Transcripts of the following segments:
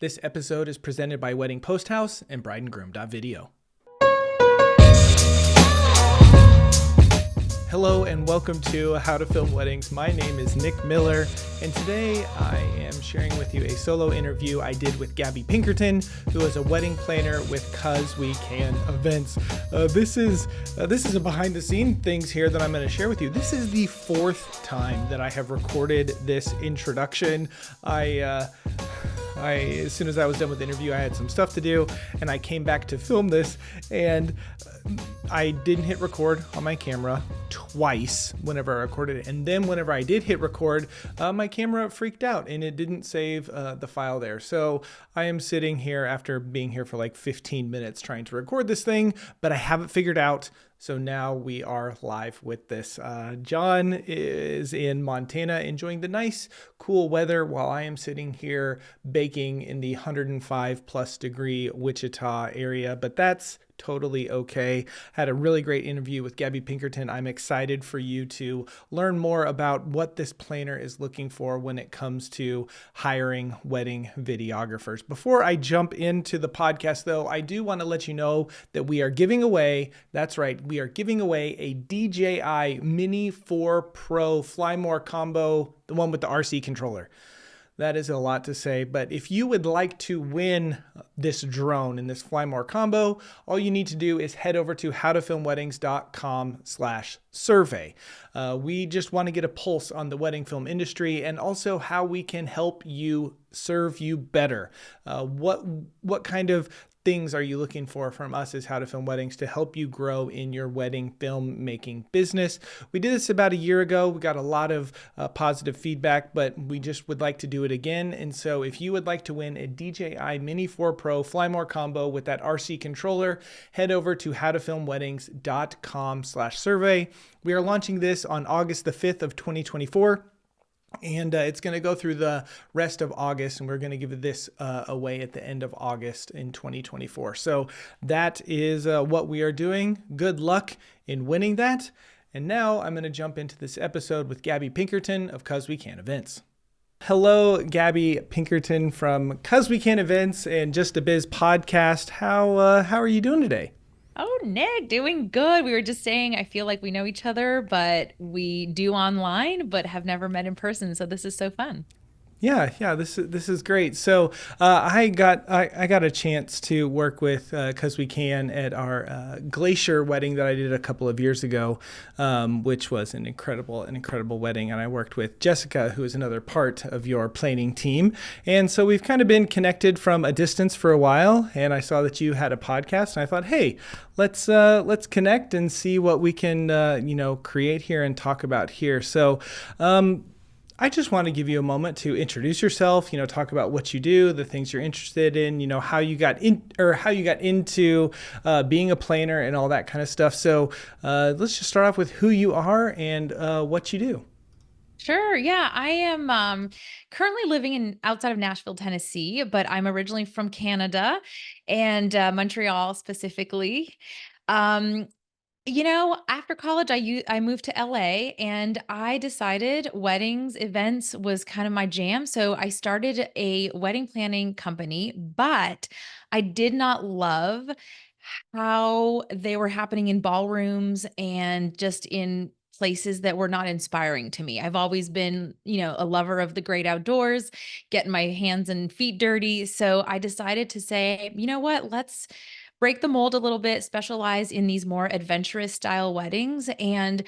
This episode is presented by Wedding Post House and brideandgroom.video. Hello and welcome to How to Film Weddings. My name is Nick Miller, and today I am sharing with you a solo interview I did with Gabby Pinkerton, who is a wedding planner with 'Cause We Can Events. This is a behind the scene things here that I'm going to share with you. This is the fourth time that I have recorded this introduction. As soon as I was done with the interview, I had some stuff to do, and I came back to film this, and I didn't hit record on my camera twice whenever I recorded it. And then whenever I did hit record, my camera freaked out and it didn't save the file there. So I am sitting here after being here for like 15 minutes trying to record this thing, but I haven't figured out. So now we are live with this. John is in Montana enjoying the nice, cool weather while I am sitting here baking in the 105 plus degree Wichita area, but that's totally okay. Had a really great interview with Gabby Pinkerton. I'm excited for you to learn more about what this planner is looking for when it comes to hiring wedding videographers. Before I jump into the podcast though, I do want to let you know that we are giving away, that's right, we are giving away a DJI Mini 4 Pro Fly More combo, the one with the RC controller. That is a lot to say, but if you would like to win this drone in this Fly More combo, all you need to do is head over to howtofilmweddings.com/survey. We just want to get a pulse on the wedding film industry and also how we can help you serve you better. What kind of things are you looking for from us as How to Film Weddings to help you grow in your wedding film making business? We did this about a year ago. We got a lot of positive feedback, but we just would like to do it again. And so if you would like to win a DJI Mini 4 Pro Fly More combo with that RC controller, head over to howtofilmweddings.com/survey. We are launching this on August the 5th of 2024. And it's going to go through the rest of August, and we're going to give this away at the end of August in 2024. So that is what we are doing. Good luck in winning that. And now I'm going to jump into this episode with Gabby Pinkerton of 'Cause We Can Events. Hello, Gabby Pinkerton from 'Cause We Can Events and Just a Biz podcast. How are you doing today? Oh, Nick, doing good. We were just saying, I feel like we know each other, but we do online, but have never met in person. So this is so fun. Yeah, this is great. So I got a chance to work with 'Cause We Can at our Glacier wedding that I did a couple of years ago, which was an incredible wedding. And I worked with Jessica, who is another part of your planning team. And so we've kind of been connected from a distance for a while. And I saw that you had a podcast, and I thought, hey, let's connect and see what we can create here and talk about here. So. I just want to give you a moment to introduce yourself, talk about what you do, the things you're interested in, how you got into being a planner and all that kind of stuff. So let's just start off with who you are and what you do. Sure. Yeah, I am currently living outside of Nashville, Tennessee, but I'm originally from Canada and Montreal specifically. Um, After college, I moved to LA and I decided weddings, events was kind of my jam. So I started a wedding planning company, but I did not love how they were happening in ballrooms and just in places that were not inspiring to me. I've always been, a lover of the great outdoors, getting my hands and feet dirty. So I decided to say, you know what, let's break the mold a little bit, specialize in these more adventurous style weddings. And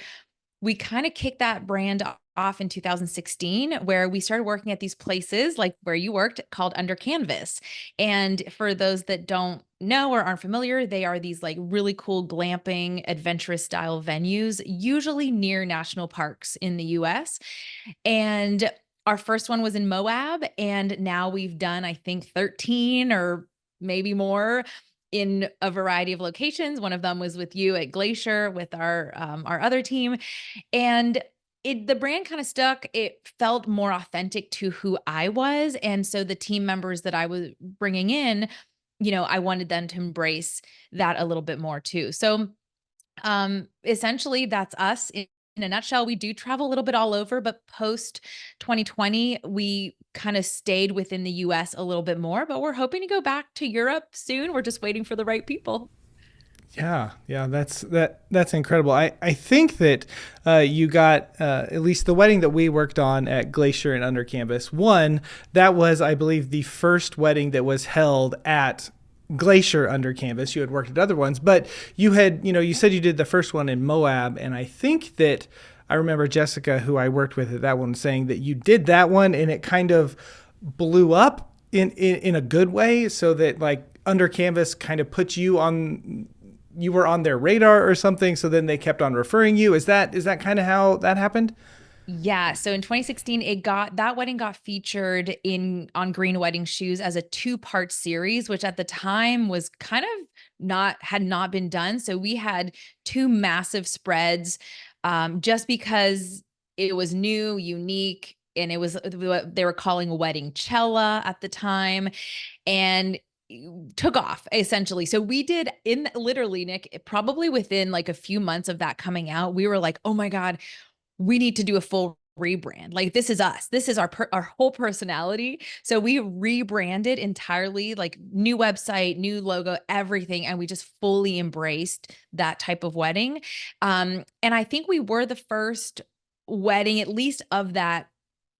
we kind of kicked that brand off in 2016, where we started working at these places like where you worked called Under Canvas. And for those that don't know or aren't familiar, they are these like really cool glamping, adventurous style venues, usually near national parks in the US. And our first one was in Moab. And now we've done, I think, 13 or maybe more in a variety of locations. One of them was with you at Glacier with our other team. And the brand kind of stuck. It felt more authentic to who I was. And so the team members that I was bringing in, I wanted them to embrace that a little bit more too. So essentially that's us in a nutshell, we do travel a little bit all over, but post 2020, we kind of stayed within the US a little bit more, but we're hoping to go back to Europe soon. We're just waiting for the right people. Yeah, yeah, that's incredible. I think that you got at least the wedding that we worked on at Glacier and Under Canvas. One, that was, I believe, the first wedding that was held at Glacier Under Canvas. You had worked at other ones, but you had, you said you did the first one in Moab, and I think that I remember Jessica, who I worked with at that one, saying that you did that one and it kind of blew up in a good way, so that like Under Canvas kind of put you on, you were on their radar or something, so then they kept on referring you. Is that kind of how that happened? Yeah. So in 2016, that wedding got featured on Green Wedding Shoes as a two-part series, which at the time was kind of had not been done. So we had two massive spreads, just because it was new, unique, and it was what they were calling a wedding cella at the time, and took off essentially. So we did, in literally, Nick, probably within like a few months of that coming out, we were like, oh my God, we need to do a full rebrand. Like, this is us. This is our whole personality. So we rebranded entirely, like new website, new logo, everything. And we just fully embraced that type of wedding. And I think we were the first wedding, at least of that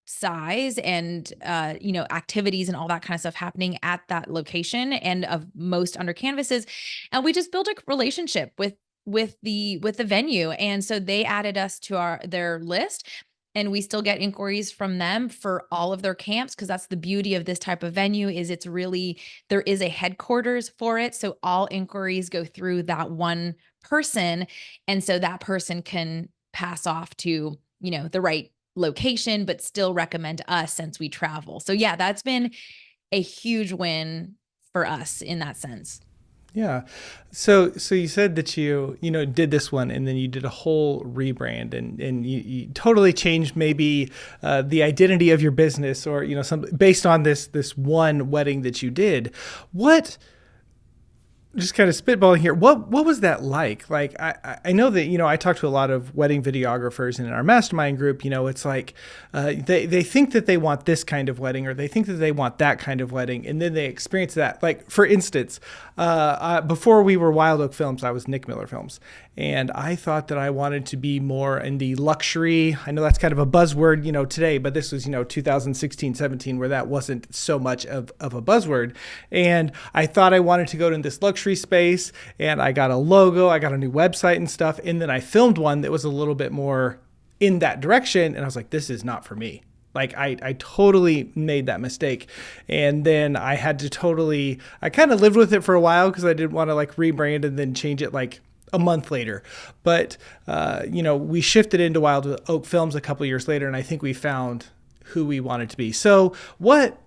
size and activities and all that kind of stuff happening at that location, and of most Under Canvases. And we just built a relationship with the venue, and so they added us to their list, and we still get inquiries from them for all of their camps, because that's the beauty of this type of venue, is it's really, there is a headquarters for it, so all inquiries go through that one person, and so that person can pass off to the right location, but still recommend us since we travel. So yeah, that's been a huge win for us in that sense. Yeah. So you said that you did this one and then you did a whole rebrand, and you totally changed maybe the identity of your business, or some based on this one wedding that you did. What, just kind of spitballing here, what was that like? Like, I know that, I talk to a lot of wedding videographers, and in our mastermind group, it's like they think that they want this kind of wedding, or they think that they want that kind of wedding, and then they experience that. Like, for instance, before we were Wild Oak Films, I was Nick Miller Films, and I thought that I wanted to be more in the luxury. I know that's kind of a buzzword, today, but this was, 2016, 17, where that wasn't so much of a buzzword. And I thought I wanted to go to this luxury space, and I got a logo, I got a new website and stuff. And then I filmed one that was a little bit more in that direction. And I was like, this is not for me. Like, I totally made that mistake. And then I had to I kind of lived with it for a while, because I didn't want to like rebrand and then change it like a month later. But, we shifted into Wild Oak Films a couple years later, and I think we found who we wanted to be. So what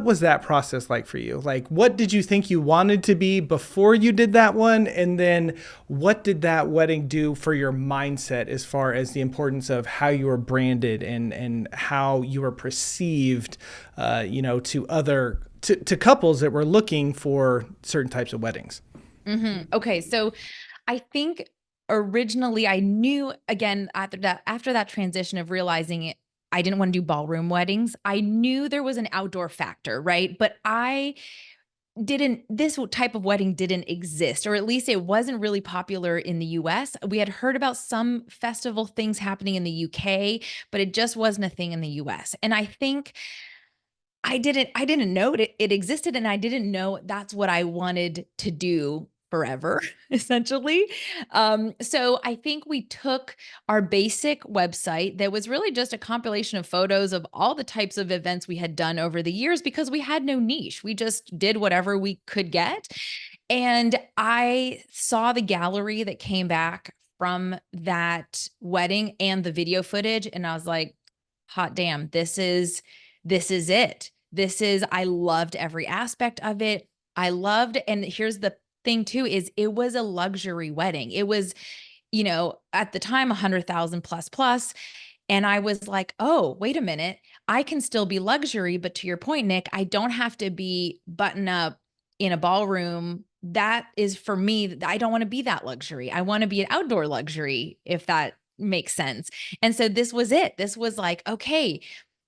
was that process like for you? Like, what did you think you wanted to be before you did that one? And then what did that wedding do for your mindset, as far as the importance of how you were branded and how you were perceived, to couples that were looking for certain types of weddings? Okay, so I think originally I knew, again, after that transition of realizing it, I didn't want to do ballroom weddings. I knew there was an outdoor factor, right? But this type of wedding didn't exist, or at least it wasn't really popular in the US. We had heard about some festival things happening in the UK, but it just wasn't a thing in the US. And I think I didn't know it existed, and I didn't know that's what I wanted to do forever, essentially. So I think we took our basic website that was really just a compilation of photos of all the types of events we had done over the years, because we had no niche. We just did whatever we could get. And I saw the gallery that came back from that wedding and the video footage, and I was like, hot damn, this is it. I loved every aspect of it. And here's the thing too, is it was a luxury wedding. It was, at the time, 100,000 plus plus. And I was like, oh, wait a minute. I can still be luxury. But to your point, Nick, I don't have to be button up in a ballroom that is for me. I don't want to be that luxury. I want to be an outdoor luxury, if that makes sense. And so this was it. This was like, okay,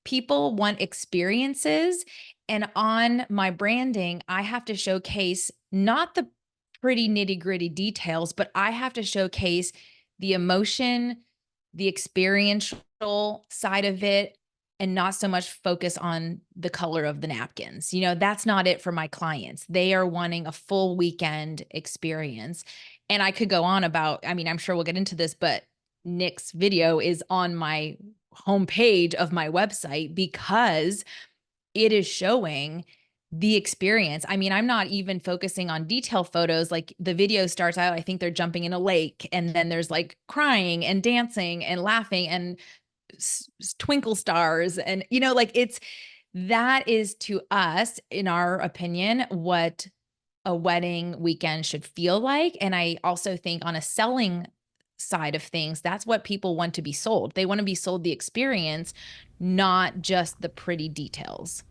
people want experiences. And on my branding, I have to showcase not the pretty nitty gritty details, but I have to showcase the emotion, the experiential side of it, and not so much focus on the color of the napkins. That's not it for my clients. They are wanting a full weekend experience. And I could go on about, I mean, I'm sure we'll get into this, but Nick's video is on my homepage of my website because it is showing the experience. I mean, I'm not even focusing on detail photos. Like the video starts out, I think they're jumping in a lake, and then there's like crying and dancing and laughing and twinkle stars. And, like that is to us, in our opinion, what a wedding weekend should feel like. And I also think on a selling side of things, that's what people want to be sold. They want to be sold the experience, not just the pretty details.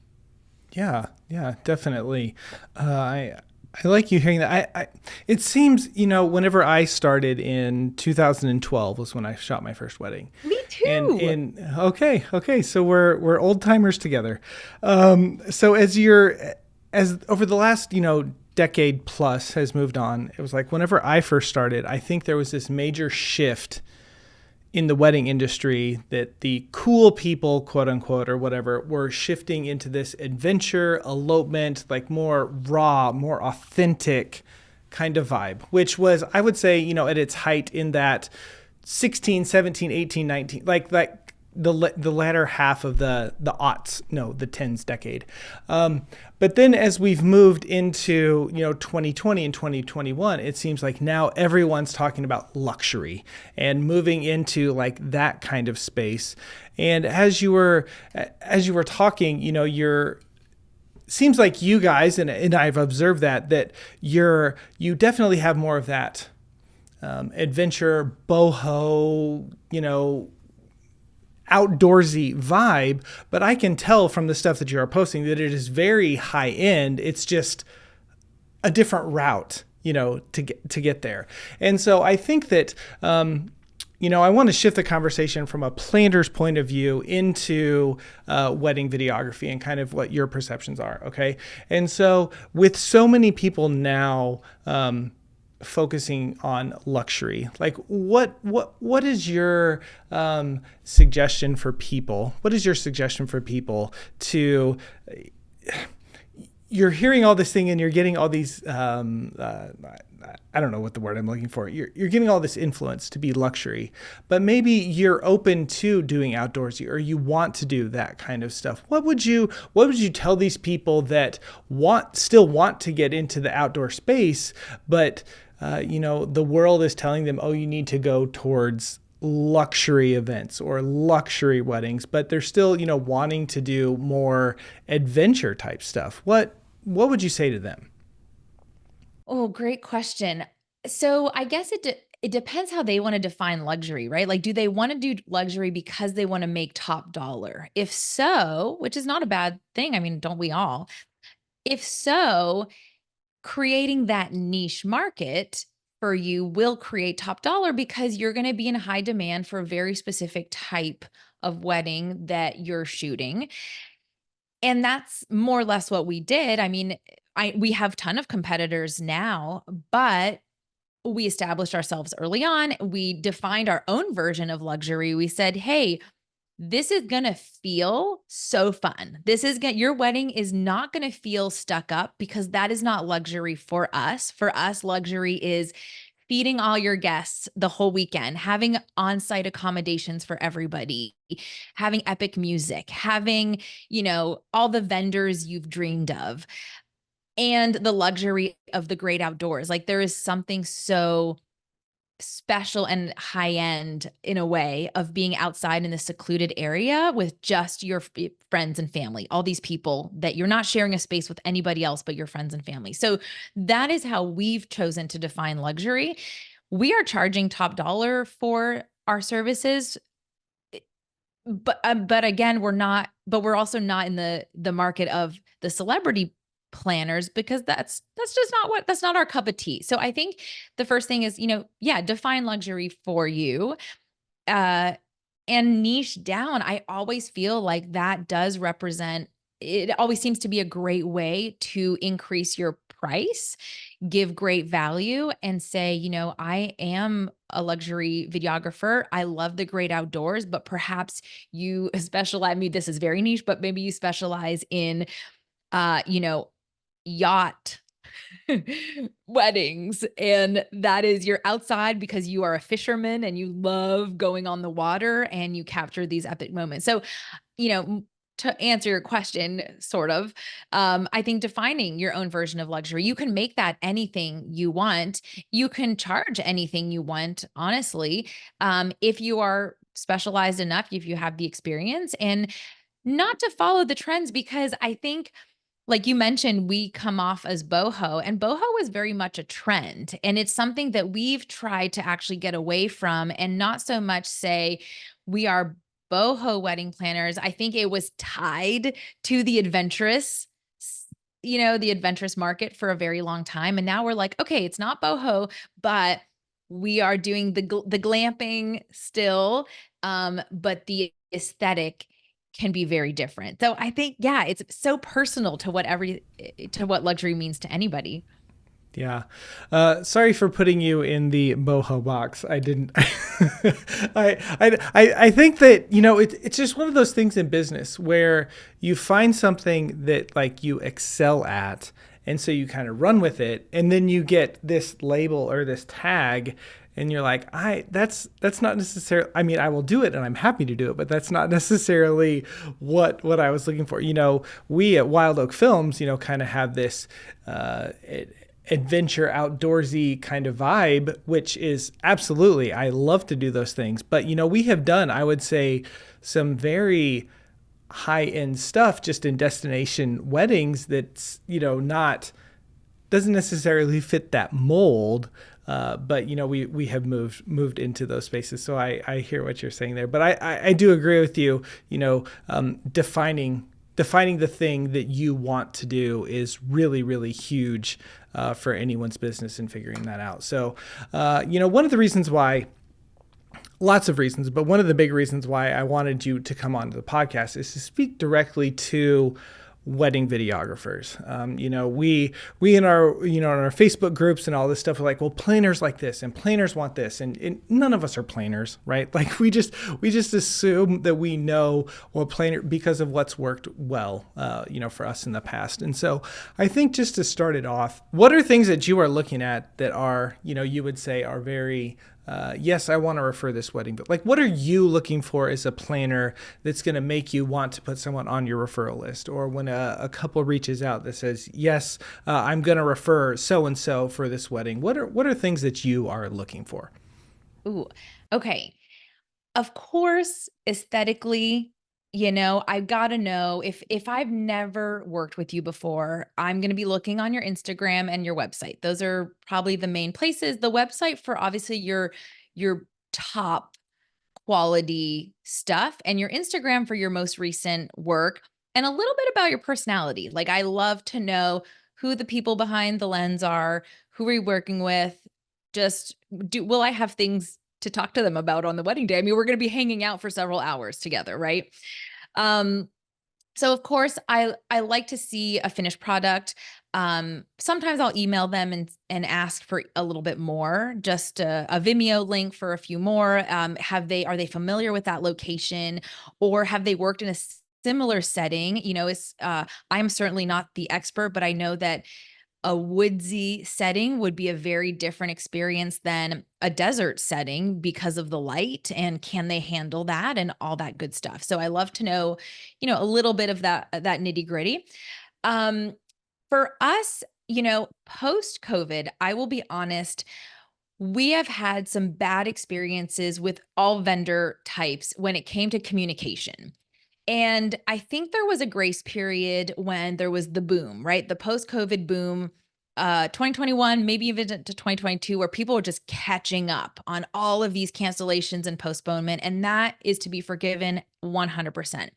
Yeah, yeah, definitely. I like you hearing that. It seems, whenever I started in 2012 was when I shot my first wedding. Me And too. okay, so we're old timers together. So as over the last, decade plus has moved on, it was like whenever I first started, I think there was this major shift in the wedding industry that the cool people, quote unquote, or whatever, were shifting into this adventure, elopement, like more raw, more authentic kind of vibe, which was, I would say, at its height in that 16, 17, 18, 19, like the latter half of the aughts, no, the tens decade. But then as we've moved into 2020 and 2021, it seems like now everyone's talking about luxury and moving into like that kind of space. And as you were talking, you're seems like you guys, and I've observed that you definitely have more of that adventure, boho, outdoorsy vibe, but I can tell from the stuff that you are posting that it is very high end. It's just a different route, to get there. And so I think that, I want to shift the conversation from a planner's point of view into wedding videography and kind of what your perceptions are. Okay. And so with so many people now, focusing on luxury, like what is your suggestion for people? What is your suggestion for people to? You're hearing all this thing and you're getting all these. I don't know what the word I'm looking for. You're getting all this influence to be luxury, but maybe you're open to doing outdoorsy, or you want to do that kind of stuff. What would you tell these people that still want to get into the outdoor space, but the world is telling them, oh, you need to go towards luxury events or luxury weddings, but they're still, wanting to do more adventure type stuff. What would you say to them? Oh, great question. So I guess it depends how they want to define luxury, right? Like, do they want to do luxury because they want to make top dollar? If so, which is not a bad thing. I mean, don't we all? If so, creating that niche market for you will create top dollar because you're going to be in high demand for a very specific type of wedding that you're shooting. And that's more or less what we did. I mean, we have a ton of competitors now, but we established ourselves early on. We defined our own version of luxury. We said, hey, this is going to feel so fun. Your wedding is not going to feel stuck up because that is not luxury for us. For us, luxury is feeding all your guests the whole weekend, having on-site accommodations for everybody, having epic music, having, all the vendors you've dreamed of, and the luxury of the great outdoors. Like there is something so special and high end in a way of being outside in a secluded area with just your friends and family, all these people that you're not sharing a space with anybody else but your friends and family. So that is how we've chosen to define luxury. We are charging top dollar for our services, but again, we're also not in the market of the celebrity planners because that's not our cup of tea. So I think the first thing is, yeah, define luxury for you. Uh and niche down. I always feel like that does represent, it always seems to be a great way to increase your price, give great value, and say, I am a luxury videographer. I love the great outdoors, but perhaps you specialize, I mean, this is very niche, but maybe you specialize in, yacht weddings. And that is, you're outside because you are a fisherman and you love going on the water and you capture these epic moments. So, to answer your question, sort of, I think defining your own version of luxury, you can make that anything you want. You can charge anything you want, honestly, if you are specialized enough, if you have the experience, and not to follow the trends, because I think, like you mentioned, we come off as boho, and boho is very much a trend. And it's something that we've tried to actually get away from and not so much say we are boho wedding planners. I think it was tied to the adventurous, the adventurous market for a very long time. And now we're like, okay, it's not boho, but we are doing the glamping still. But the aesthetic can be very different. So I think, yeah, it's so personal to what luxury means to anybody. Yeah. Sorry for putting you in the boho box. I didn't. I think that, it's just one of those things in business where you find something that like you excel at. And so you kind of run with it. And then you get this label or this tag. And you're like, that's not necessarily, I mean, I will do it and I'm happy to do it, but that's not necessarily what I was looking for. We at Wild Oak Films, kind of have this, adventure outdoorsy kind of vibe, which is absolutely, I love to do those things. But, we have done, I would say, some very high end stuff just in destination weddings that's, not, doesn't necessarily fit that mold. But we have moved into those spaces. So I hear what you're saying there, but I do agree with you, defining the thing that you want to do is really, really huge for anyone's business and figuring that out. So, one of the reasons why, lots of reasons, but one of the big reasons why I wanted you to come onto the podcast is to speak directly to wedding videographers. We in our, in our Facebook groups and all this stuff are like, well, planners like this and planners want this. And none of us are planners, right? Like we just assume that we know what planner because of what's worked well, for us in the past. And so I think just to start it off, what are things that you are looking at that are, you would say are very, yes, I want to refer this wedding, but like, what are you looking for as a planner that's going to make you want to put someone on your referral list? Or when a couple reaches out that says, yes, I'm going to refer so-and-so for this wedding. What are things that you are looking for? Ooh, okay. Of course, aesthetically, I've got to know, if I've never worked with you before, I'm going to be looking on your Instagram and your website. Those are probably the main places. The website for obviously your top quality stuff, and your Instagram for your most recent work, and a little bit about your personality. Like, I love to know who the people behind the lens are, who are you working with? Just will I have things to talk to them about on the wedding day? I mean, we're going to be hanging out for several hours together, right? Um, so of course, I like to see a finished product. Sometimes I'll email them and ask for a little bit more, just a Vimeo link for a few more. Are they familiar with that location, or have they worked in a similar setting? I'm certainly not the expert, but I know that a woodsy setting would be a very different experience than a desert setting because of the light, and can they handle that and all that good stuff. So I love to know, a little bit of that nitty-gritty. Um, for us, post COVID, I will be honest, we have had some bad experiences with all vendor types when it came to communication. And I think there was a grace period when there was the boom, right? The post-COVID boom, 2021, maybe even to 2022, where people were just catching up on all of these cancellations and postponement. And that is to be forgiven 100%.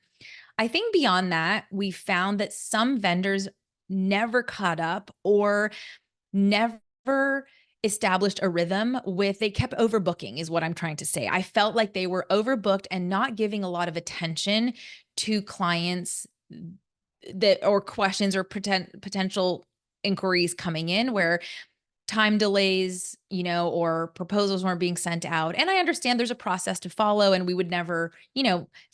I think beyond that, we found that some vendors never caught up or never established a rhythm with, they kept overbooking is what I'm trying to say. I felt like they were overbooked and not giving a lot of attention to clients that, or questions or potential inquiries coming in, where time delays, or proposals weren't being sent out. And I understand there's a process to follow, and we would never,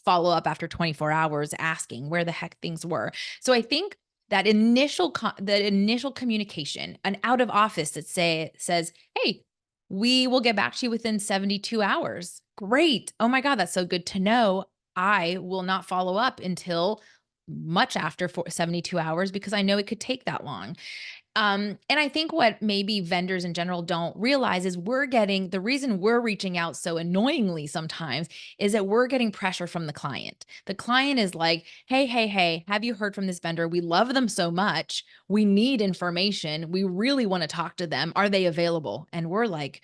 follow up after 24 hours asking where the heck things were. So I think that initial communication, an out of office that says, "Hey, we will get back to you within 72 hours." Great. Oh my God, that's so good to know. I will not follow up until much after 72 hours, because I know it could take that long. And I think what maybe vendors in general don't realize is the reason we're reaching out so annoyingly sometimes is that we're getting pressure from the client. The client is like, "Hey, hey, hey, have you heard from this vendor? We love them so much. We need information. We really want to talk to them. Are they available?" And we're like,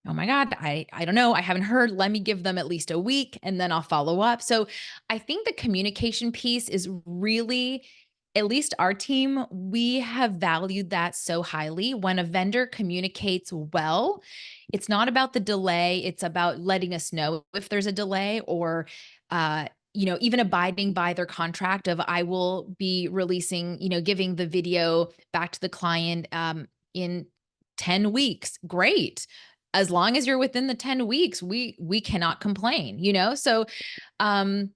"Oh my God, I don't know. I haven't heard. Let me give them at least a week and then I'll follow up." So I think the communication piece is really, at least our team, we have valued that so highly. When a vendor communicates well, it's not about the delay, it's about letting us know if there's a delay, or even abiding by their contract of, I will be releasing, giving the video back to the client in 10 weeks. Great. As long as you're within the 10 weeks, we cannot complain, So um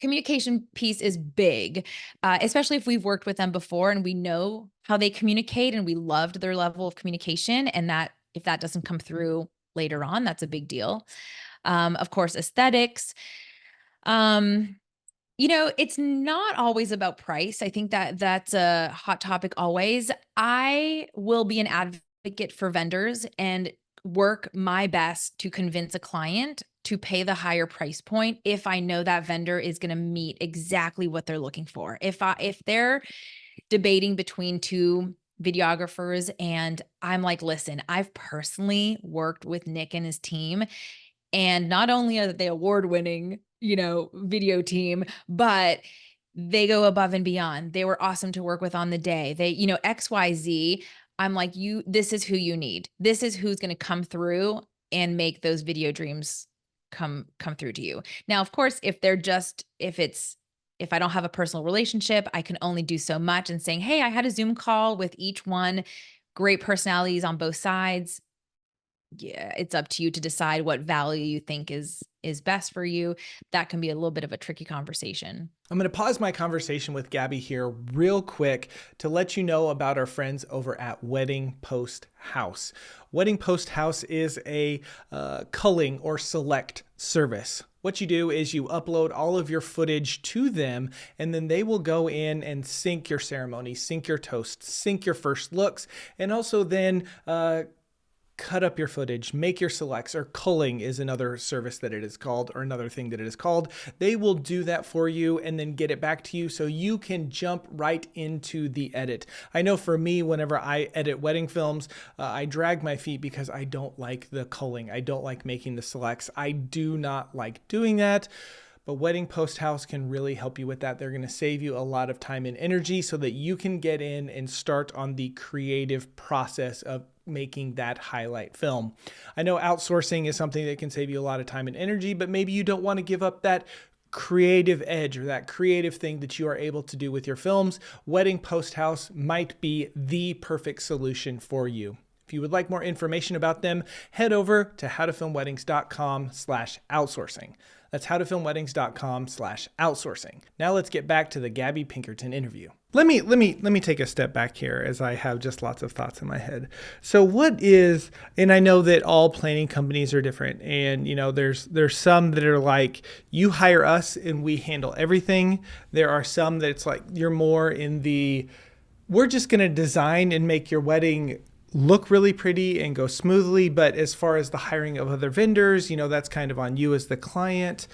communication piece is big, especially if we've worked with them before and we know how they communicate and we loved their level of communication, and that if that doesn't come through later on, that's a big deal. Of course, aesthetics. Um, it's not always about price. I think that that's a hot topic always. I will be an advocate for vendors and work my best to convince a client to pay the higher price point if I know that vendor is going to meet exactly what they're looking for. If they're debating between two videographers and I'm like, "Listen, I've personally worked with Nick and his team, and not only are they award-winning, video team, but they go above and beyond. They were awesome to work with on the day. They, XYZ." I'm like, this is who you need. This is who's going to come through and make those video dreams come through to you. Now, of course, if I don't have a personal relationship, I can only do so much, and saying, "Hey, I had a Zoom call with each one, great personalities on both sides." Yeah, it's up to you to decide what value you think is best for you. That can be a little bit of a tricky conversation. I'm going to pause my conversation with Gabby here real quick to let you know about our friends over at Wedding Post House. Wedding Post House is a culling or select service. What you do is you upload all of your footage to them, and then they will go in and sync your ceremony, sync your toasts, sync your first looks, and also then cut up your footage, make your selects, or culling is another service that it is called, or another thing that it is called. They will do that for you and then get it back to you so you can jump right into the edit. I know for me, whenever I edit wedding films, I drag my feet because I don't like the culling. I don't like making the selects. I do not like doing that. But Wedding Post House can really help you with that. They're going to save you a lot of time and energy so that you can get in and start on the creative process of making that highlight film. I know outsourcing is something that can save you a lot of time and energy, but maybe you don't want to give up that creative edge or that creative thing that you are able to do with your films. Wedding Post House might be the perfect solution for you. If you would like more information about them, head over to howtofilmweddings.com/outsourcing. That's howtofilmweddings.com/outsourcing. Now let's get back to the Gabby Pinkerton interview. Let me take a step back here, as I have just lots of thoughts in my head. So what is, and I know that all planning companies are different, and there's some that are like, you hire us and we handle everything. There are some that it's like you're more in the, we're just going to design and make your wedding look really pretty and go smoothly, but as far as the hiring of other vendors, that's kind of on you as the client.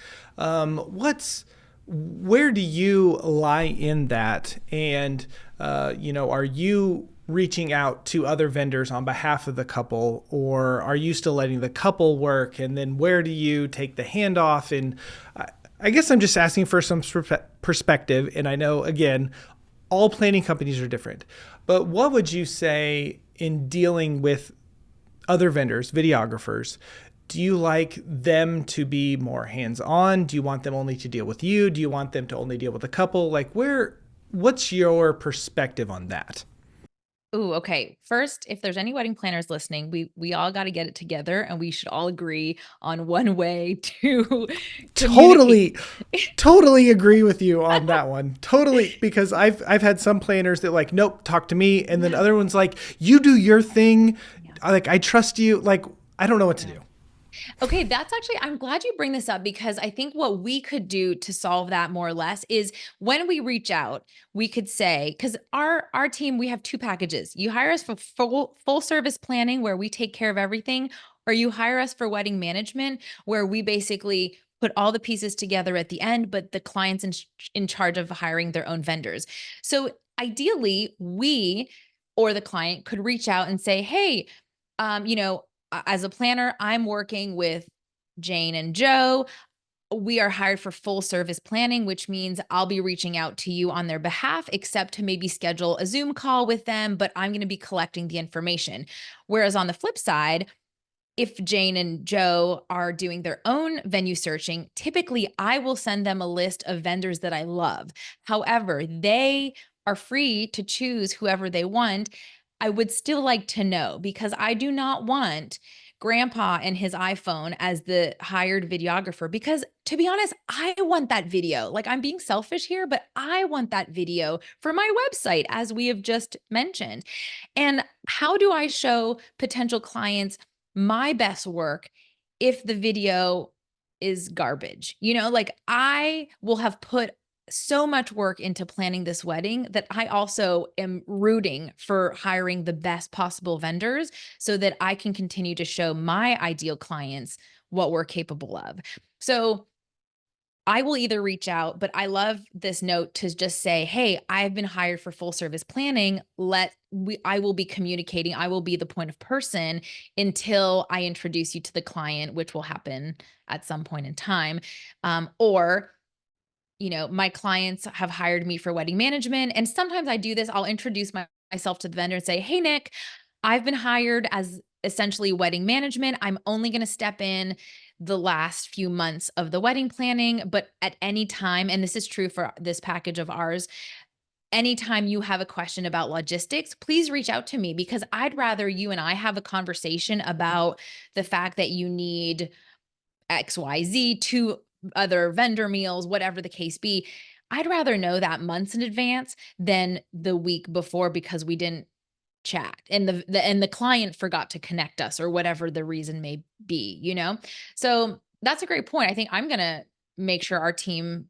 Where do you lie in that? And are you reaching out to other vendors on behalf of the couple, or are you still letting the couple work? And then where do you take the handoff? And I guess I'm just asking for some perspective. And I know, again, all planning companies are different. But what would you say in dealing with other vendors, videographers? Do you like them to be more hands-on? Do you want them only to deal with you? Do you want them to only deal with a couple? Like what's your perspective on that? Ooh, okay. First, if there's any wedding planners listening, we all got to get it together and we should all agree on one way to communicate. Totally, totally agree with you on that one. Totally, because I've had some planners that like, nope, talk to me, and then other ones like, you do your thing. Yeah. Like I trust you. Like I don't know what to Yeah. do. Okay, that's actually, I'm glad you bring this up because I think what we could do to solve that more or less is when we reach out, we could say, because our team, we have two packages. You hire us for full service planning where we take care of everything, or you hire us for wedding management where we basically put all the pieces together at the end, but the client's in charge of hiring their own vendors. So ideally, we or the client could reach out and say, hey, as a planner, I'm working with Jane and Joe. We are hired for full service planning, which means I'll be reaching out to you on their behalf, except to maybe schedule a Zoom call with them, but I'm going to be collecting the information. Whereas on the flip side, if Jane and Joe are doing their own venue searching, typically I will send them a list of vendors that I love. However, they are free to choose whoever they want. I would still like to know because I do not want grandpa and his iPhone as the hired videographer because to be honest, I want that video. Like I'm being selfish here, but I want that video for my website as we have just mentioned. And how do I show potential clients my best work if the video is garbage? Like I will have put so much work into planning this wedding that I also am rooting for hiring the best possible vendors so that I can continue to show my ideal clients what we're capable of. So I will either reach out, but I love this note to just say, "Hey, I've been hired for full service planning. I will be communicating. I will be the point of person until I introduce you to the client, which will happen at some point in time." Or my clients have hired me for wedding management. And sometimes I do this. I'll introduce myself to the vendor and say, "Hey, Nick, I've been hired as essentially wedding management. I'm only going to step in the last few months of the wedding planning, but at any time, and this is true for this package of ours, anytime you have a question about logistics, please reach out to me because I'd rather you and I have a conversation about the fact that you need XYZ, two other vendor meals, whatever the case be. I'd rather know that months in advance than the week before because we didn't chat and the client forgot to connect us or whatever the reason may be. So that's a great point. I think I'm going to make sure our team,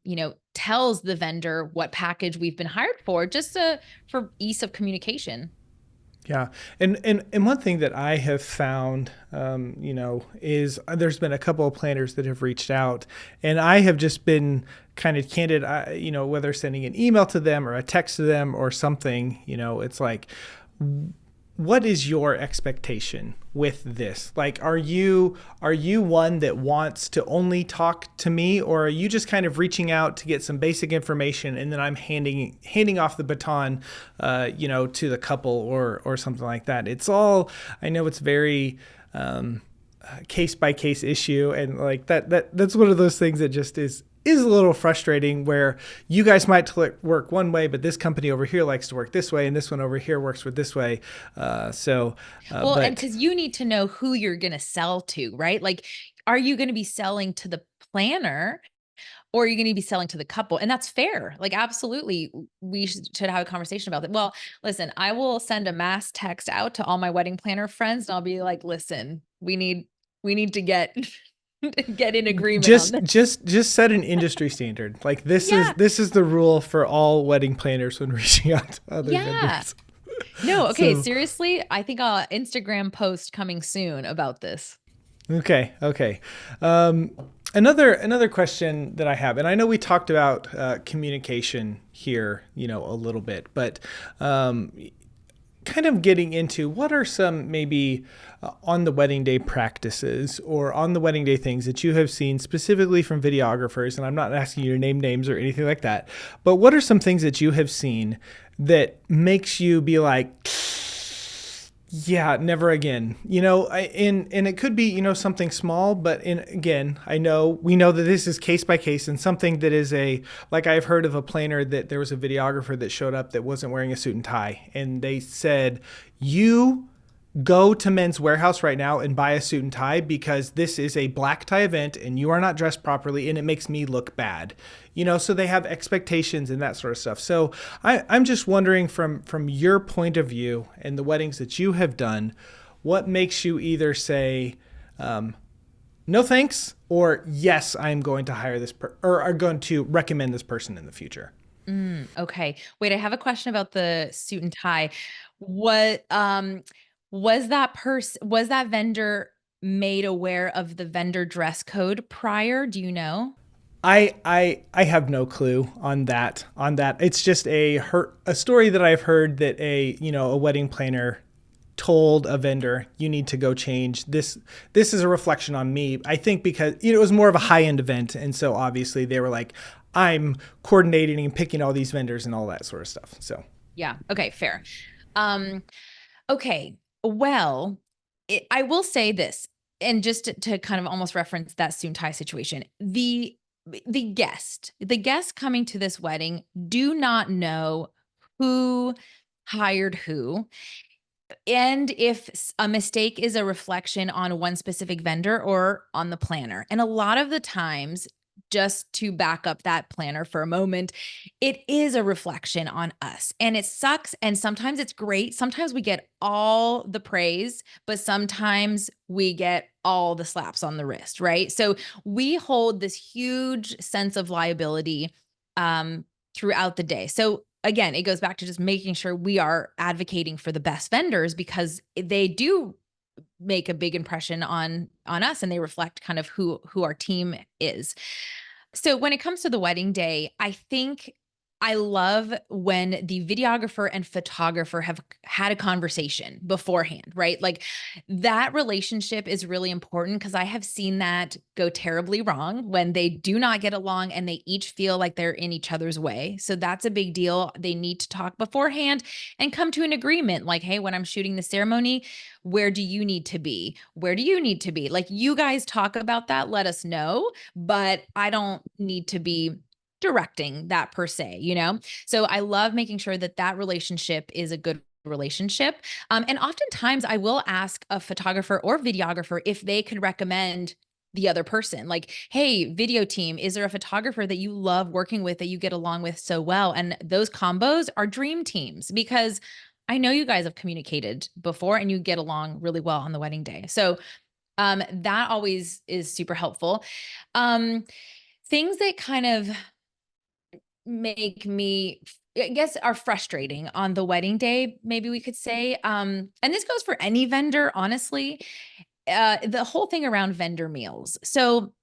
tells the vendor what package we've been hired for for ease of communication. Yeah, and one thing that I have found, is there's been a couple of planners that have reached out, and I have just been kind of candid. Whether sending an email to them or a text to them or something, it's like, what is your expectation with this? Like, are you one that wants to only talk to me, or are you just kind of reaching out to get some basic information and then I'm handing off the baton, to the couple or something like that? It's all, I know it's very case by case issue, and like that's one of those things that just is a little frustrating where you guys might work one way, but this company over here likes to work this way, and this one over here works with this way. And because you need to know who you're going to sell to, right? Like, are you going to be selling to the planner or are you going to be selling to the couple? And that's fair. Like, absolutely. We should have a conversation about that. Well, listen, I will send a mass text out to all my wedding planner friends and I'll be like, listen, we need to get get in agreement on this. Just set an industry standard. Like this Yeah. is the rule for all wedding planners when reaching out to other vendors. No, okay, So, seriously, I think I'll Instagram post coming soon about this. okay. Another question that I have, and I know we talked about communication here, a little bit, but kind kind of getting into what are some maybe on the wedding day practices or on the wedding day things that you have seen specifically from videographers. And I'm not asking you to name names or anything like that, but what are some things that you have seen that makes you be like, yeah, never again. And it could be, something small, but again, we know that this is case by case, and something that is like I've heard of a planner that there was a videographer that showed up that wasn't wearing a suit and tie, and they said, you go to Men's Warehouse right now and buy a suit and tie because this is a black tie event and you are not dressed properly and it makes me look bad. So they have expectations and that sort of stuff. So I'm just wondering from your point of view and the weddings that you have done, what makes you either say, no thanks, or yes, I'm going to hire this or are going to recommend this person in the future? Okay. Wait, I have a question about the suit and tie. What, was that vendor made aware of the vendor dress code prior? Do you know? I have no clue on that. It's just a story that I've heard that a wedding planner told a vendor, you need to go change this. This is a reflection on me. I think because it was more of a high end event, and so obviously they were like, I'm coordinating and picking all these vendors and all that sort of stuff. So Yeah. Okay. Fair. Um, okay. Well, I will say this, and just to kind of almost reference that suit and tie situation, the guests coming to this wedding do not know who hired who, and if a mistake is a reflection on one specific vendor or on the planner. And a lot of the times, just to back up that planner for a moment, it is a reflection on us. And it sucks. And sometimes it's great. Sometimes we get all the praise, but sometimes we get all the slaps on the wrist, right? So we hold this huge sense of liability throughout the day. So again, it goes back to just making sure we are advocating for the best vendors, because they do make a big impression on us, and they reflect kind of who our team is. So when it comes to the wedding day, I think I love when the videographer and photographer have had a conversation beforehand, right? Like, that relationship is really important, because I have seen that go terribly wrong when they do not get along and they each feel like they're in each other's way. So that's a big deal. They need to talk beforehand and come to an agreement, like, hey, when I'm shooting the ceremony, where do you need to be? Where do you need to be? Like, you guys talk about that, let us know, but I don't need to be directing that per se, you know? So I love making sure that that relationship is a good relationship. And oftentimes I will ask a photographer or videographer if they could recommend the other person. Like, hey, video team, is there a photographer that you love working with, that you get along with so well? And those combos are dream teams, because I know you guys have communicated before and you get along really well on the wedding day. So that always is super helpful. Um, Things that kind of make me, I guess, are frustrating on the wedding day, maybe we could say. And this goes for any vendor, honestly. The whole thing around vendor meals. So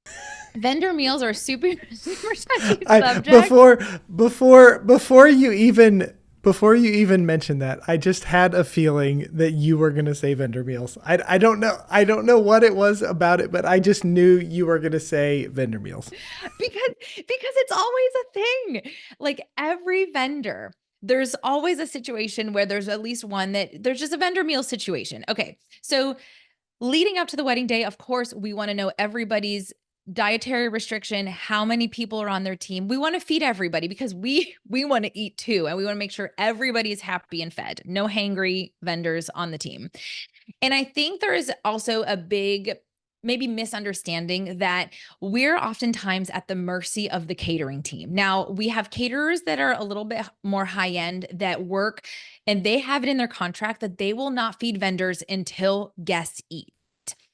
vendor meals are a super, super touchy I subject. before you even mentioned that, I just had a feeling that you were going to say vendor meals. I don't know. I don't know what it was about it, but I just knew you were going to say vendor meals. Because it's always a thing. Like, every vendor, there's always a situation where there's at least one that there's just a vendor meal situation. Okay. So leading up to the wedding day, of course, we want to know everybody's dietary restriction, how many people are on their team. We want to feed everybody, because we want to eat too, and we want to make sure everybody is happy and fed. No hangry vendors on the team. And I think there is also a big, maybe, misunderstanding that we're oftentimes at the mercy of the catering team. Now, we have caterers that are a little bit more high end that work, and they have it in their contract that they will not feed vendors until guests eat.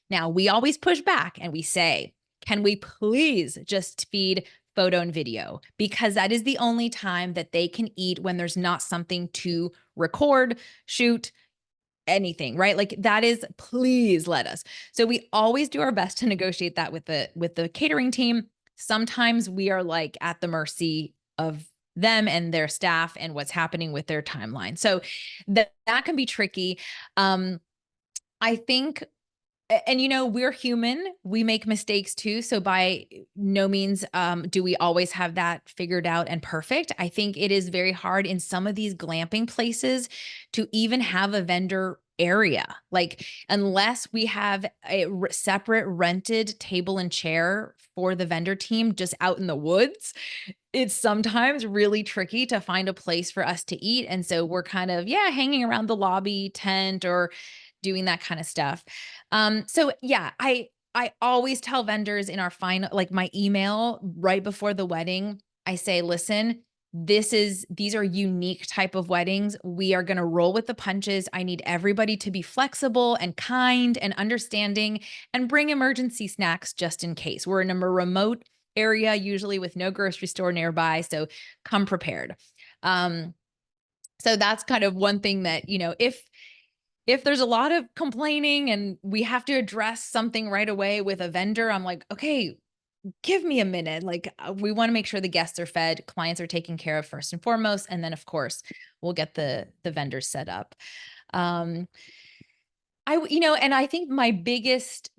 Now, we always push back and we say, can we please just feed photo and video? Because that is the only time that they can eat, when there's not something to record, shoot, anything, right? Like, that is, please let us. So we always do our best to negotiate that with the catering team. Sometimes we are like at the mercy of them and their staff and what's happening with their timeline. So that can be tricky. I think, and we're human, we make mistakes too. So by no means do we always have that figured out and perfect. I think it is very hard in some of these glamping places to even have a vendor area. Like, unless we have a separate rented table and chair for the vendor team just out in the woods, it's sometimes really tricky to find a place for us to eat. And so we're kind of, hanging around the lobby tent or doing that kind of stuff. So yeah, I always tell vendors in our final, like my email right before the wedding, I say, listen, these are unique type of weddings. We are going to roll with the punches. I need everybody to be flexible and kind and understanding, and bring emergency snacks just in case. We're in a more remote area, usually with no grocery store nearby. So come prepared. So that's kind of one thing that, if there's a lot of complaining and we have to address something right away with a vendor, I'm like, okay, give me a minute. Like, we want to make sure the guests are fed, clients are taken care of first and foremost. And then of course we'll get the vendors set up. And I think my biggest,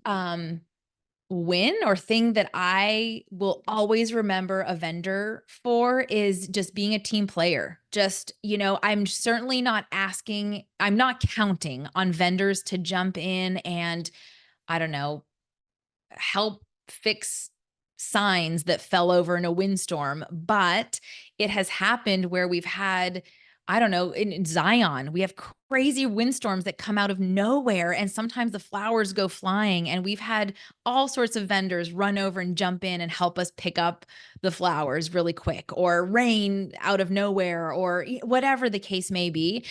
win or thing that I will always remember a vendor for is just being a team player. Just, I'm certainly not I'm not counting on vendors to jump in and, I don't know, help fix signs that fell over in a windstorm. But it has happened where we've had, I don't know, in Zion, we have crazy windstorms that come out of nowhere, and sometimes the flowers go flying, and we've had all sorts of vendors run over and jump in and help us pick up the flowers really quick, or rain out of nowhere, or whatever the case may be.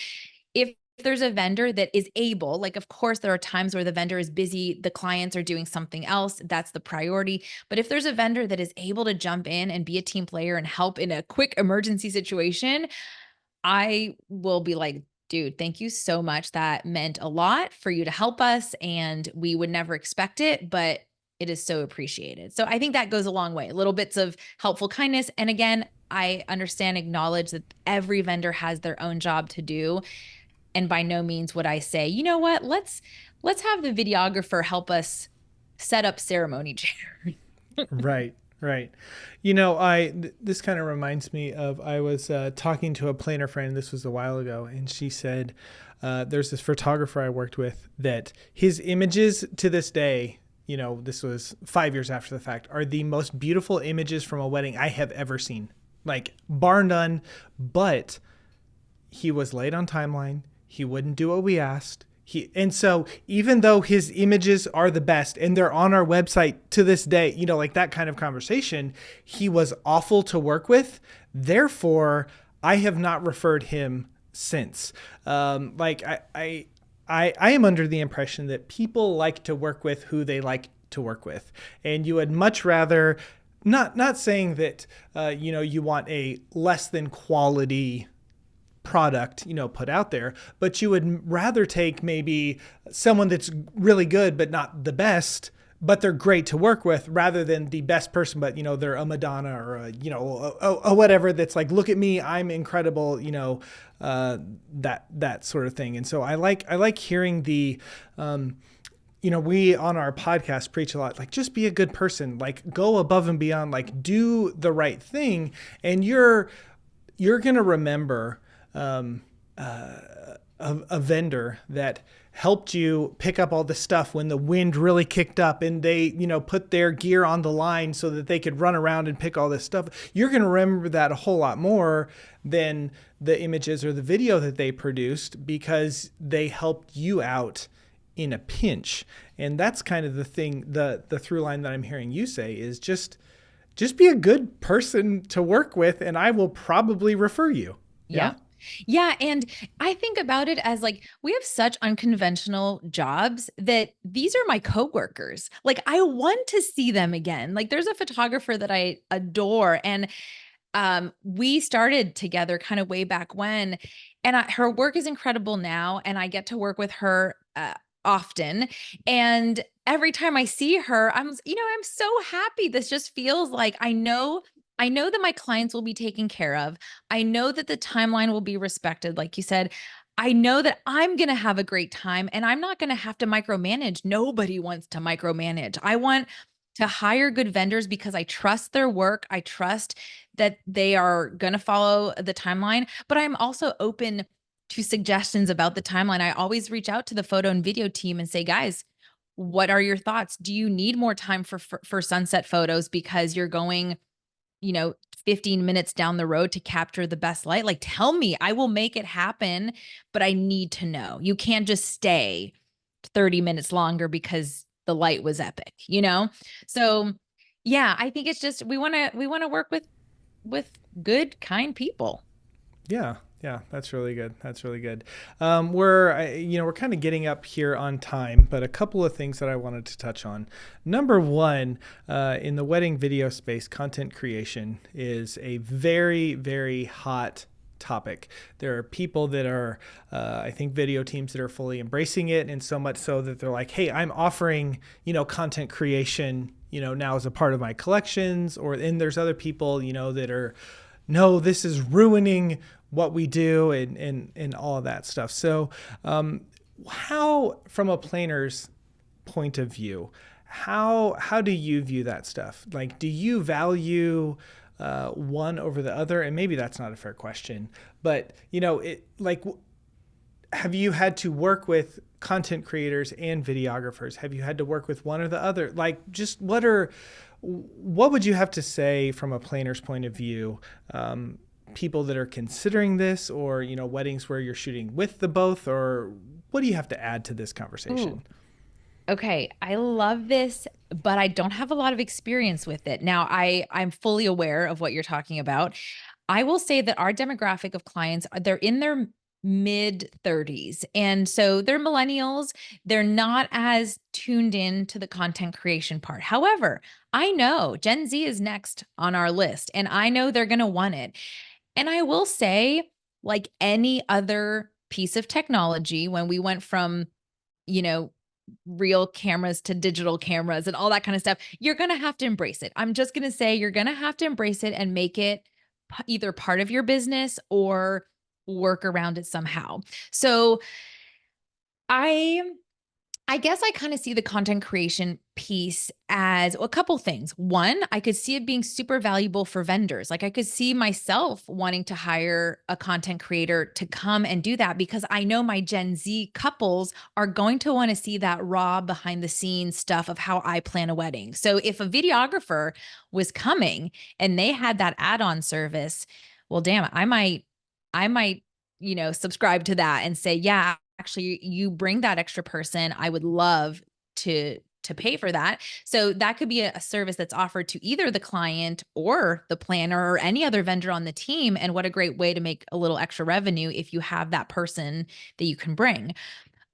If there's a vendor that is able, like, of course, there are times where the vendor is busy, the clients are doing something else, that's the priority. But if there's a vendor that is able to jump in and be a team player and help in a quick emergency situation, I will be like, dude, thank you so much. That meant a lot for you to help us, and we would never expect it, but it is so appreciated. So I think that goes a long way. Little bits of helpful kindness. And again, I understand, acknowledge that every vendor has their own job to do. And by no means would I say, you know what, let's have the videographer help us set up ceremony chairs. Right, right. This kind of reminds me of, I was talking to a planner friend, this was a while ago, and she said, there's this photographer I worked with that his images to this day, this was 5 years after the fact, are the most beautiful images from a wedding I have ever seen. Like, bar none. But he was late on timeline. He wouldn't do what we asked. And so even though his images are the best and they're on our website to this day, like that kind of conversation, he was awful to work with. Therefore, I have not referred him since. I am under the impression that people like to work with who they like to work with. And you would much rather, not saying that, you want a less than quality product, put out there, but you would rather take maybe someone that's really good, but not the best, but they're great to work with, rather than the best person, but they're a Madonna or a whatever, that's like, look at me, I'm incredible, that sort of thing. And so I like hearing the, we on our podcast preach a lot, like, just be a good person, like, go above and beyond, like, do the right thing. And you're going to remember a vendor that helped you pick up all the stuff when the wind really kicked up, and they, put their gear on the line so that they could run around and pick all this stuff. You're going to remember that a whole lot more than the images or the video that they produced, because they helped you out in a pinch. And that's kind of the thing, the through line that I'm hearing you say is just be a good person to work with, and I will probably refer you. Yeah. Yeah. And I think about it as, like, we have such unconventional jobs that these are my coworkers. Like, I want to see them again. Like, there's a photographer that I adore, and we started together kind of way back when, and her work is incredible now. And I get to work with her often. And every time I see her, I'm so happy. This just feels like I know I know that my clients will be taken care of. I know that the timeline will be respected. Like you said, I know that I'm going to have a great time and I'm not going to have to micromanage. Nobody wants to micromanage. I want to hire good vendors because I trust their work. I trust that they are going to follow the timeline, but I'm also open to suggestions about the timeline. I always reach out to the photo and video team and say, guys, what are your thoughts? Do you need more time for sunset photos because you're going, 15 minutes down the road to capture the best light? Like, tell me, I will make it happen, but I need to know. You can't just stay 30 minutes longer because the light was epic, you know? So, yeah, I think it's just we want to work with good, kind people. Yeah, yeah, that's really good. That's really good. We're kind of getting up here on time, but a couple of things that I wanted to touch on. Number one, in the wedding video space, content creation is a very, very hot topic. There are people that are, I think, video teams that are fully embracing it, and so much so that they're like, "Hey, I'm offering, content creation, now as a part of my collections." Or and there's other people, that are, no, this is ruining what we do and all of that stuff. So how, from a planner's point of view, how do you view that stuff? Like, do you value one over the other? And maybe that's not a fair question, but have you had to work with content creators and videographers? Have you had to work with one or the other? Like, just what would you have to say from a planner's point of view? People that are considering this, or weddings where you're shooting with the both, or what do you have to add to this conversation? Ooh. Okay, I love this, but I don't have a lot of experience with it. Now, I'm fully aware of what you're talking about. I will say that our demographic of clients, they're in their mid 30s. And so they're millennials. They're not as tuned in to the content creation part. However, I know Gen Z is next on our list and I know they're going to want it. And I will say, like any other piece of technology, when we went from, you know, real cameras to digital cameras and all that kind of stuff, you're going to have to embrace it. I'm just going to say you're going to have to embrace it and make it either part of your business or work around it somehow. So I I guess I kind of see the content creation piece as a couple things. One, I could see it being super valuable for vendors. Like I could see myself wanting to hire a content creator to come and do that because I know my Gen Z couples are going to want to see that raw behind the scenes stuff of how I plan a wedding. So if a videographer was coming and they had that add-on service, well, damn it, I might, subscribe to that and say, yeah, actually you bring that extra person, I would love to pay for that. So that could be a service that's offered to either the client or the planner or any other vendor on the team. And what a great way to make a little extra revenue if you have that person that you can bring.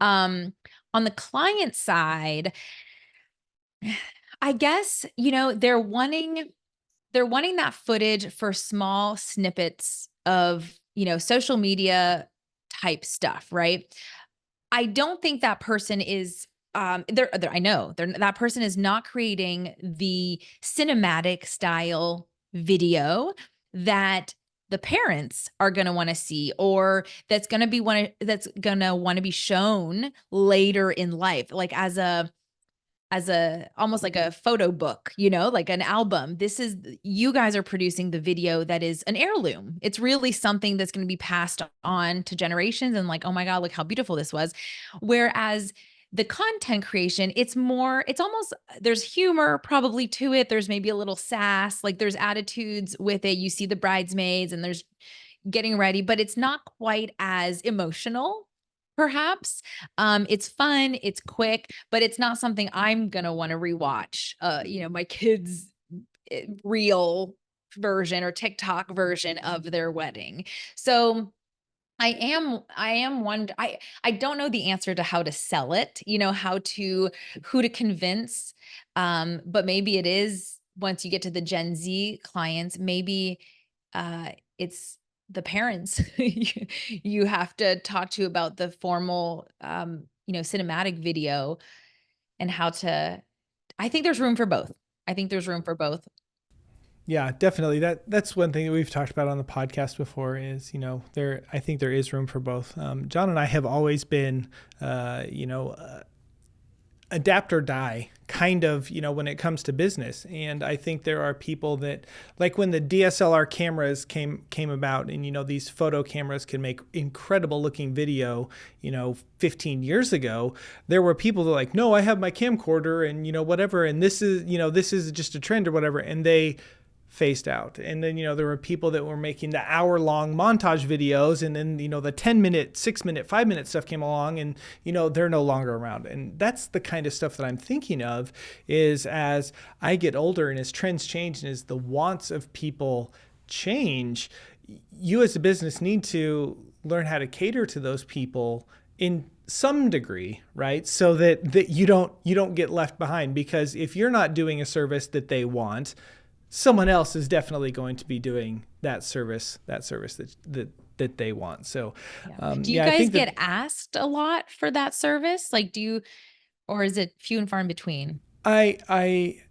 Um, on the client side, I guess, they're wanting that footage for small snippets of, social media type stuff, right? I don't think that person is I know that person is not creating the cinematic style video that the parents are going to want to see or that's going to want to be shown later in life, like as a almost like a photo book, like an album. This is You guys are producing the video that is an heirloom. It's really something that's going to be passed on to generations and like, oh my God, look how beautiful this was. Whereas the content creation, it's almost, there's humor probably to it. There's maybe a little sass, like there's attitudes with it. You see the bridesmaids and there's getting ready, but it's not quite as emotional, perhaps. It's fun, it's quick, but it's not something I'm gonna want to rewatch. My kids' real version or TikTok version of their wedding. So I am one I don't know the answer to how to sell it, who to convince. But maybe it is once you get to the Gen Z clients, maybe it's the parents you have to talk to about the formal cinematic video and how to I think there's room for both. I think there's room for both. Yeah, definitely. That's one thing that we've talked about on the podcast before is, I think there is room for both. John and I have always been, adapt or die kind of, when it comes to business. And I think there are people that, like when the DSLR cameras came about, and these photo cameras can make incredible looking video, 15 years ago, there were people that were like, no, I have my camcorder and whatever, and this is just a trend or whatever, and they phased out. And then, there were people that were making the hour-long montage videos, and then, the 10-minute, 6-minute, 5-minute stuff came along, and, they're no longer around. And that's the kind of stuff that I'm thinking of is as I get older and as trends change and as the wants of people change, you as a business need to learn how to cater to those people in some degree, right? So that you don't get left behind, because if you're not doing a service that they want, someone else is definitely going to be doing that service that they want. So, do you guys get asked a lot for that service? Like, or is it few and far in between? I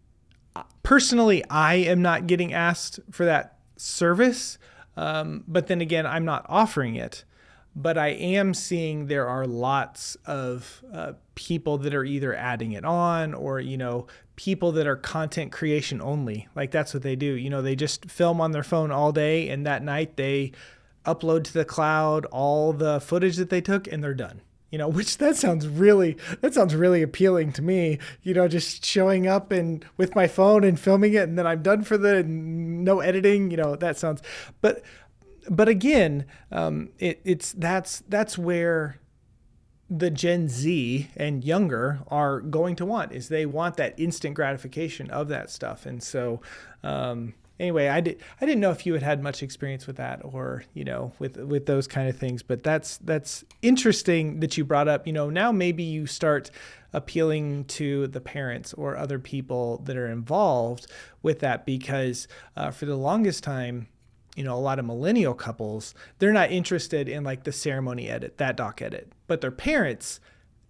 personally, I am not getting asked for that service. But then again, I'm not offering it. But I am seeing there are lots of people that are either adding it on or, people that are content creation only. Like that's what they do. They just film on their phone all day, and that night they upload to the cloud all the footage that they took, and they're done. Which that sounds really appealing to me, just showing up and with my phone and filming it, and then I'm done for the no editing, that sounds, but again, that's where the Gen Z and younger are going to want, is they want that instant gratification of that stuff. And so, anyway, I didn't know if you had much experience with that or, with those kind of things, but that's interesting that you brought up, now maybe you start appealing to the parents or other people that are involved with that, because, for the longest time, a lot of millennial couples, they're not interested in like the ceremony edit, that doc edit, but their parents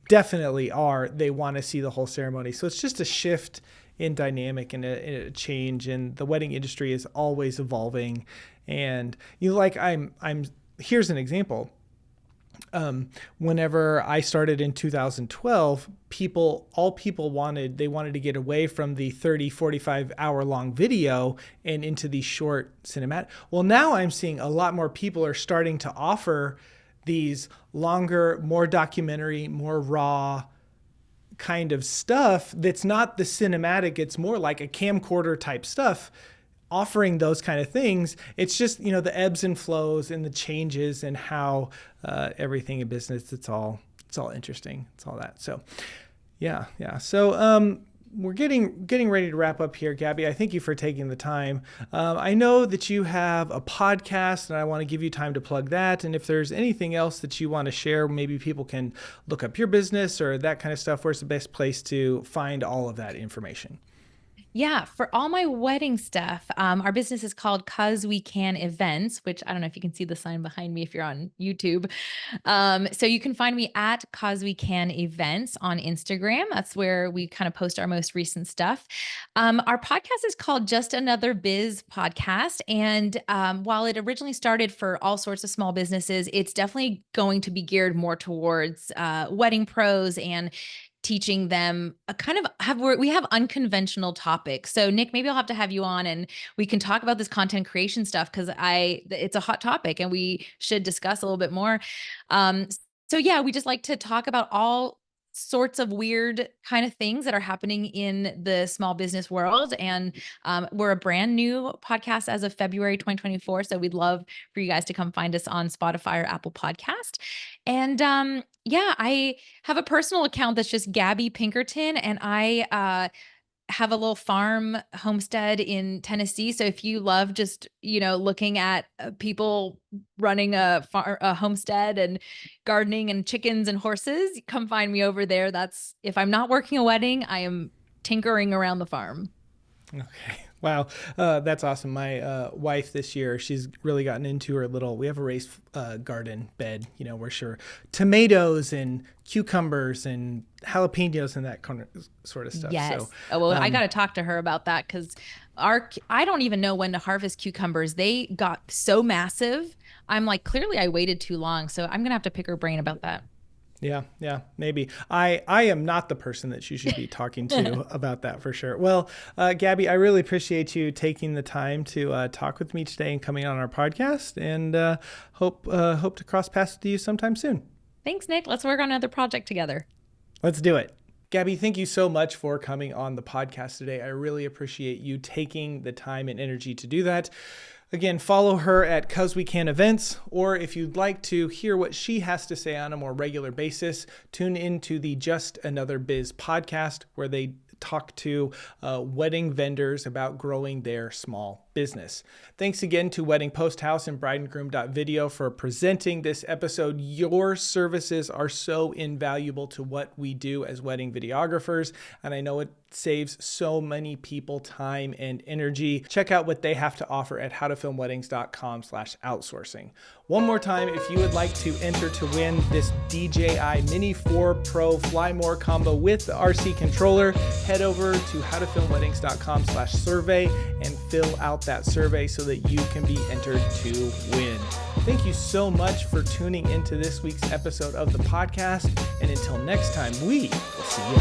definitely are. They want to see the whole ceremony. So it's just a shift in dynamic and a change, and the wedding industry is always evolving. And here's an example. Whenever I started in 2012, all people wanted to get away from the 30, 45 hour long video and into the short cinematic. Well, now I'm seeing a lot more people are starting to offer these longer, more documentary, more raw kind of stuff. That's not the cinematic. It's more like a camcorder type stuff, offering those kind of things. It's just, the ebbs and flows and the changes and how everything in business, it's all interesting. It's all that. So yeah. So we're getting ready to wrap up here, Gabby. I thank you for taking the time. I know that you have a podcast, and I want to give you time to plug that. And if there's anything else that you want to share, maybe people can look up your business or that kind of stuff. Where's the best place to find all of that information? Yeah, for all my wedding stuff, our business is called 'Cause We Can Events, which I don't know if you can see the sign behind me if you're on YouTube. So you can find me at 'Cause We Can Events on Instagram. That's where we kind of post our most recent stuff. Our podcast is called Just Another Biz Podcast. And while it originally started for all sorts of small businesses, it's definitely going to be geared more towards wedding pros and teaching them we have unconventional topics. So Nick, maybe I'll have to have you on and we can talk about this content creation stuff, because it's a hot topic and we should discuss a little bit more. So yeah, we just like to talk about all sorts of weird kind of things that are happening in the small business world. And we're a brand new podcast as of February 2024. So we'd love for you guys to come find us on Spotify or Apple Podcast. And yeah, I have a personal account that's just Gabby Pinkerton, and I have a little farm homestead in Tennessee. So if you love just, looking at people running a homestead and gardening and chickens and horses, come find me over there. That's, if I'm not working a wedding, I am tinkering around the farm. Okay. Wow. That's awesome. My wife this year, she's really gotten into we have a raised garden bed, where tomatoes and cucumbers and jalapenos and that kind of sort of stuff. Yes. So, I got to talk to her about that, because I don't even know when to harvest cucumbers. They got so massive. I'm like, clearly I waited too long. So I'm gonna have to pick her brain about that. Yeah, maybe. I am not the person that you should be talking to about that for sure. Well, Gabby, I really appreciate you taking the time to talk with me today and coming on our podcast, and hope to cross paths with you sometime soon. Thanks, Nick. Let's work on another project together. Let's do it. Gabby, thank you so much for coming on the podcast today. I really appreciate you taking the time and energy to do that. Again, follow her at 'Cause We Can Events, or if you'd like to hear what she has to say on a more regular basis, tune into the Just Another Biz podcast, where they talk to wedding vendors about growing their small business. Thanks again to Wedding Post House and brideandgroom.video for presenting this episode. Your services are so invaluable to what we do as wedding videographers, and I know it saves so many people time and energy. Check out what they have to offer at howtofilmweddings.com/outsourcing. One more time, if you would like to enter to win this DJI Mini 4 Pro Fly More combo with the RC controller, head over to howtofilmweddings.com/survey and fill out that survey so that you can be entered to win. Thank you so much for tuning into this week's episode of the podcast. And until next time, we will see you.